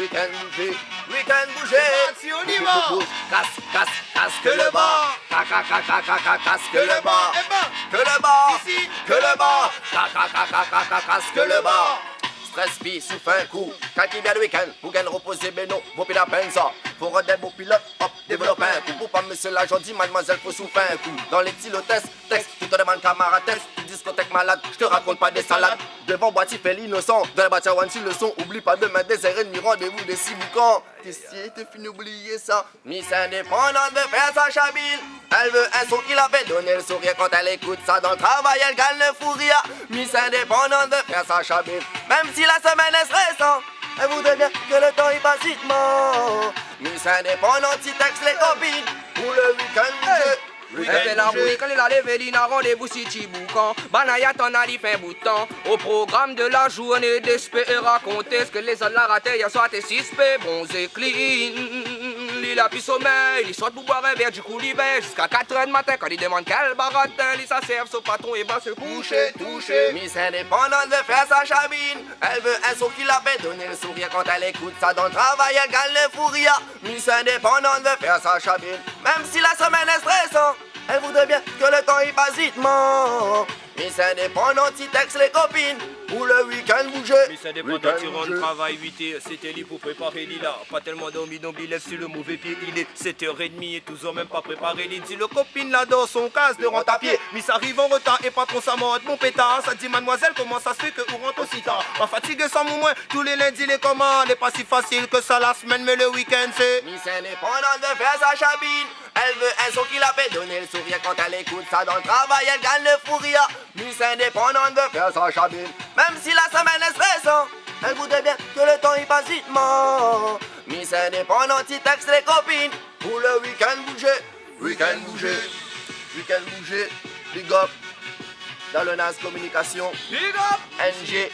week-end bouger, week-end bouger. Si on y va. Casse que le bas. Casse que le bas. Que le bas. Que le bas. Casse que le bas. Stress vie, souffle un coup. Quand il vient le week-end, vous gagnez reposer, mais non, vous payez la peine ça. Faut rendre des beaux pilotes, hop, développer un coup. Pour pas monsieur l'agent dit, mademoiselle, faut souffler un coup. Dans les stylos texte, tu te demandes camarade, test, discothèque malade, je te raconte pas des salades. Devant boîte, il fait l'innocent. Dans la boîte, one le son, oublie pas demain des ennemis, rendez-vous des 6 boucans. T'es si, t'es fini d'oublier ça. Miss indépendante veut faire sa chabine. Elle veut un son qui la fait donner le sourire quand elle écoute ça dans le travail, elle gagne le fou rire. Miss indépendante veut faire sa chabine. Même si la semaine est stressante, elle voudrait bien que le temps y passe vitement. Miss indépendante, si texte les copines pour le week-end bouger. Elle la rouille quand elle a levé l'ina rendez-vous si tu boucan. Banaya t'en a dit fin bout de temps. Au programme de la journée d'espérer raconter ce que les autres la raté hier soir t'es suspect. Bronzé clean. Il a plus sommeil, il sort pour boire un verre du coup l'hiver jusqu'à 4h du matin quand il demande quel baratin. Il s'asserve son patron et va se coucher, toucher. Miss indépendante veut faire sa chabine. Elle veut un son qui la fait donner le sourire quand elle écoute ça dans le travail, elle gagne le fou rire. Miss indépendante veut faire sa chabine. Même si la semaine est stressante, elle voudrait bien que le temps y passe vitement. Miss indépendante, si texte les copines pour le week-end bouger. Miss indépendante, tu rentres travail 8h, c'était lui pour préparer Lila. Pas tellement dormi, donc il lève sur le mauvais pied. Il est 7h30 et toujours même pas préparé. Il dit le copine là dans son casse de rentre à pied. Miss arrive en retard et pas trop ça monte mon pétard. Ça dit mademoiselle, comment ça se fait que vous rentre aussi tard? Pas fatigué sans moins, tous les lundis les commandes. Et pas si facile que ça la semaine, mais le week-end c'est. Miss indépendante veut faire sa chabine. Elle veut un son qui la fait donner le sourire quand elle écoute ça dans le travail, elle gagne le fou rire. Miss indépendante veut faire sa chabine. Même si la semaine est stressante, elle voudrait bien que le temps y passe vitement. Miss indépendante, il texte les copines pour le week-end bouger. Week-end bouger, week-end bouger. Big up dans le NAS Communication. Big up! NG